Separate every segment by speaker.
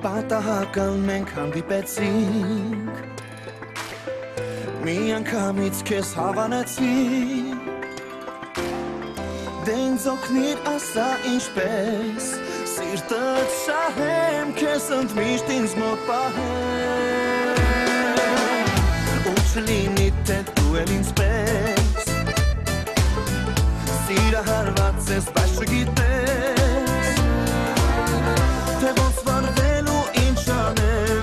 Speaker 1: Պատահական մենք հանդիպեցինք Մի անգամից քեզ հավանեցինք Դե ինձ օգնիր ասա ինչպես Սիրտդ շահեմ քեզ ընդմիշտ ինձ մոտ պահեմ Ու չլինի թե դու էլ ինձ պես Սիրահարված ես բայց չգիտես Թե ոնց վարվելու ինչ անել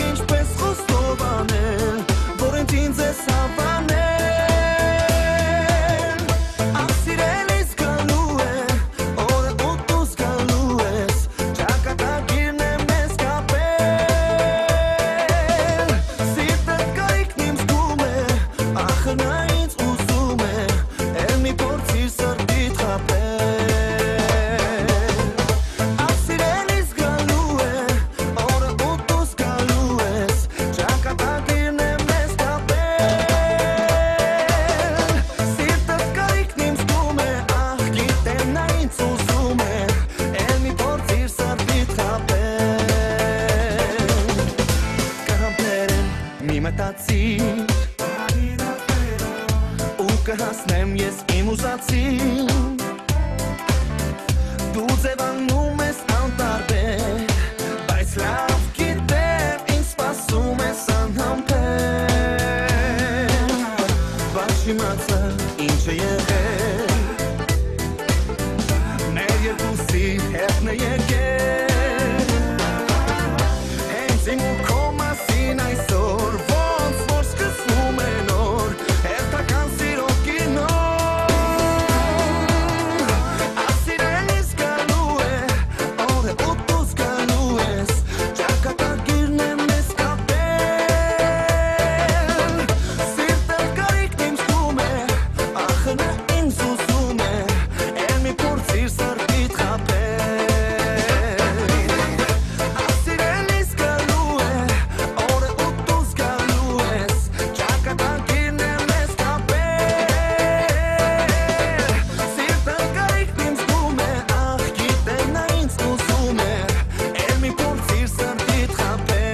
Speaker 1: Ինչպես խոստով անել Որ ինձ ես հավանել Ասիրելիս գալու է Օրը ու դուս գալու ես Ճակատագիրն է մեզ կապել Սիրտդ կայքն իմ զգում է Ախը նա ինձ ուզում է Էլ մի փորձիր սրտիդ խաբել Ասիրելիս գալու է Օրը ու դուս գալու ես Ճակատագիրն է մեզ կապել Սիրտդ կայքն իմ զգում է Ախ գիտեմ նա ինձ ուզում է Էլ մի փորձիր սրտիդ խաբել Կհամբերեմ մի մտածիր Ու կհասնեմ ես իմ ուզածին Դու ձևանում ես անտարբեր Բայց լավ գիտեմ ինձ սպասում ես անհամբեր Բայց չիմացա ինչ է եղել Մեր երկուսի հետն է եկել Հենց իմ ու քո մասին այսօր Ոնց որ սկսվում է նոր Հերթական սիրո կինո Ասիրելիս գալու է Օրը ու դուս գալու ես Ճակատագիրն է մեզ կապել Սիրտդ կայքն իմ զգում է Ախը նա ինձ ուզում է Էլ մի փորձիր սրտիդ խաբել Ասիրելիս գալու է Օրը ու դուս գալու ես Ճակատագիրն է մեզ կապել Սիրտդ կայքն իմ զգում է Ախ գիտեմ նա ինձ ուզում է Էլ մի փորձիր սրտիդ խաբել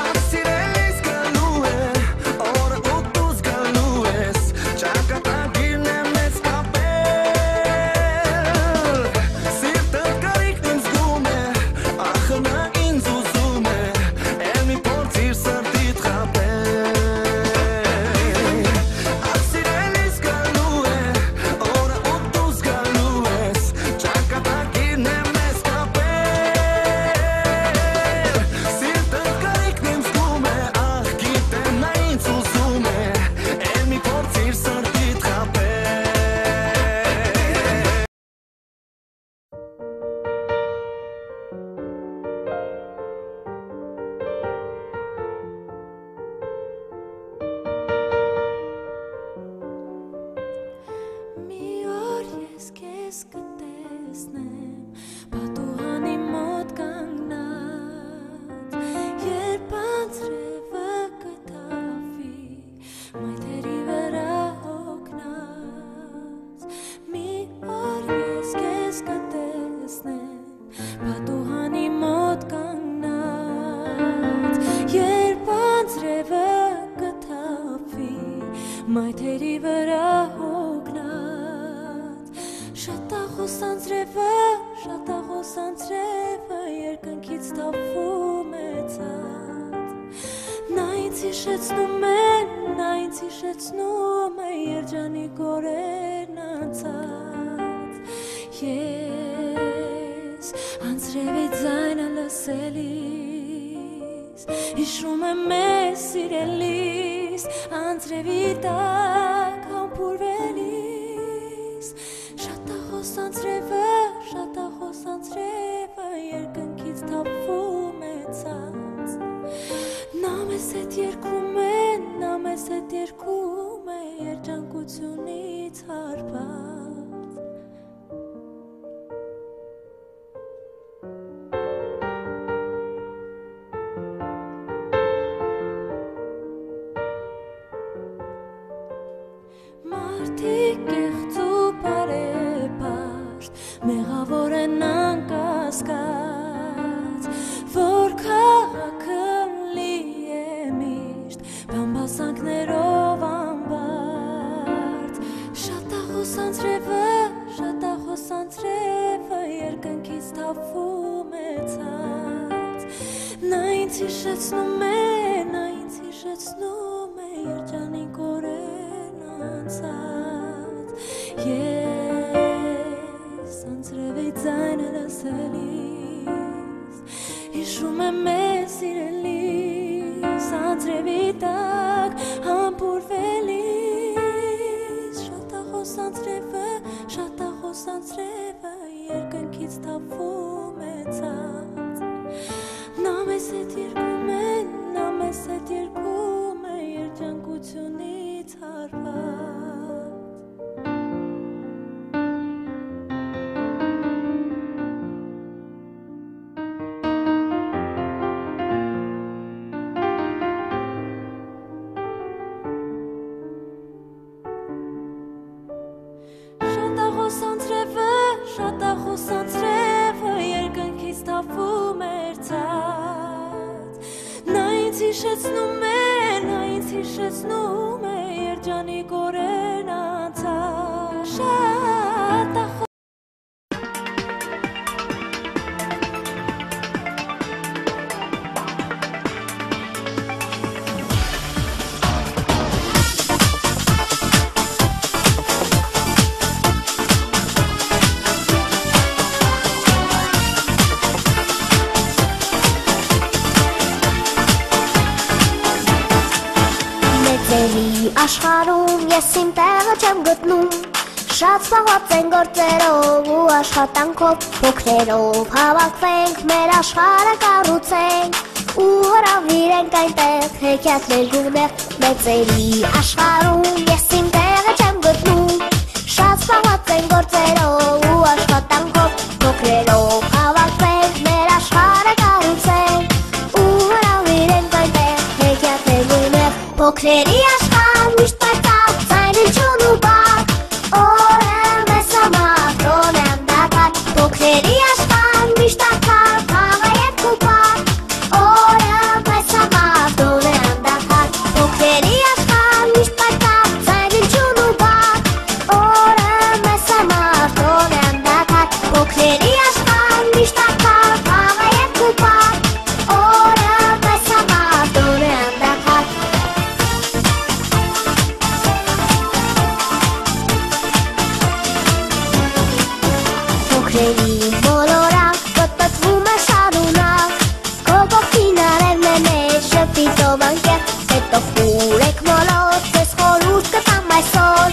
Speaker 1: Ասիրելիս գալու է Օրը ու դուս գալու ես Ճակատագիրն է մեզ կապել Սիրտդ կայքն իմ զգում է Ախը նա ինձ ուզում է Էլ մի փորձիր սրտիդ խաբել Ասիրելիս գալու է Օրը ու դուս գալու ես Ճակատագիրն է մեզ կապել Սիրտդ կայքն իմ զգում է Ախ գիտեմ նա ինձ ուզում է Էլ մի փորձիր սրտիդ խաբել
Speaker 2: Մի օր ես քեզ կտեսնեմ Պատուհանի մոտ կանգնած Երբ անձրևը կթափվի Մայթերի վրա հոգնած Մի օր ես քեզ կտեսնեմ Պատուհանի մոտ կանգնած Երբ անձրևը կթափվի Մայթերի վրա հոգնած Շատախոս անձրևը երկնքից թափվում է ցած Նա ինձ հիշեցնում է երջանիկ օրերն անցած Ես անձրևի ձայնը լսելիս Հիշում եմ մեզ սիրելիս Անձրևի տակ համբուրվելիս Շատախոս անձրևը երկնքից թափվում է ցած Նա մեզ հետ երգում է երջանկությունից հարբած Մարդիկ կեղծ ու բարեպաշտ մեղավոր են անկասկած որ քաղաքը լի է միշտ բամբասանքներով անբարդ Շատախոս անձրևը երկնքից թափվում է ցած Նա ինձ հիշեցնում է երջանիկ օրերն անցած Ես անձրևի ձայնը լսելիս Հիշում եմ մեզ սիրելիս Անձրևի տակ համբուրվելիս Շատախոս անձրևը երկնքից թափվում է ցած Նա մեզ հետ երգում է երջանկությունից հարբած Շատախոս անձրևը երկնքից թափվում է ցած Նա ինձ հիշեցնում է երջանիկ օրերն անցած Շատախոս
Speaker 3: Աշխարհում ես իմ տեղը չեմ գտնում Շատ զբաղված են գործերով ու աշխատանքով Փոքրերով հավաքվենք, մեր աշխարհը կառուցենք Ու հրավիրենք այնտեղ հեքիաթներ գունեղ Մեծերի աշխարհում ես իմ տեղը չեմ գտնում Շատ զբաղված են գործերով ու աշխատանքով Փոքրերով հավաքվենք, մեր աշխարհը կառուցենք Ու հրավիրենք այնտեղ հեքիաթներ գունեղ Փոքրերի աշխարհ միշտ պայծառ ձայնություն ու բակ Օրը մեզ համար տոն է անդակար Փոքրերի աշխարհ միշտ ակար խաղը երգ ու պակ Օրը մեզ համար տոն է անդակար Փոքրերի աշխարհ միշտ պայծառ ձայնություն ու բակ Օրը մեզ համար տոն է անդակար Փոքրերի աշխարհ միշտ ակար խաղը երգ ու պակ Օրը մեզ համար տոն է անդակար Փոքրերի մոլորակ պտպտվում է շարունակ Կողքին արևն է մեր շփիթով անկեղ Հետո խուրեք մոլոց ձեզ խորհուրդ կտամ այսօր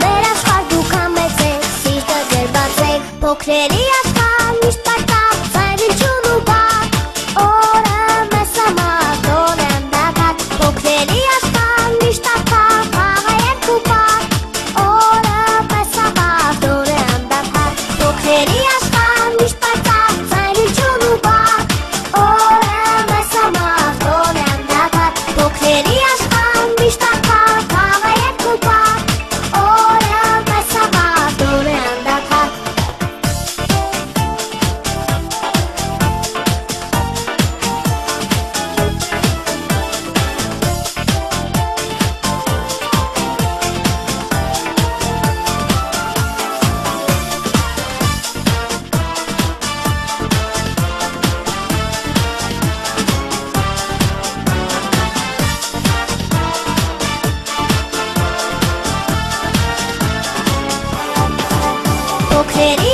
Speaker 3: Մեր աշխարհ դուք համեցեք սիրտը ջերբացեք Փոքրերի աշխարհ միշտ պայծառ ձայնություն ու բակ Օրը մեզ համար տոն է անդակար Փոքրերի աշխարհ միշտ ակար խաղը երգ ու պակ Օրը մեզ համար տոն է անդակար Փոքրերի աշխարհ միշտ պայծառ ձայնություն ու բակ Օրը մեզ համար տոն է անդակար Փոքրերի աշխարհ միշտ ակար խաղը երգ ու պակ Օրը մեզ համար տոն է անդակար Փոքրերի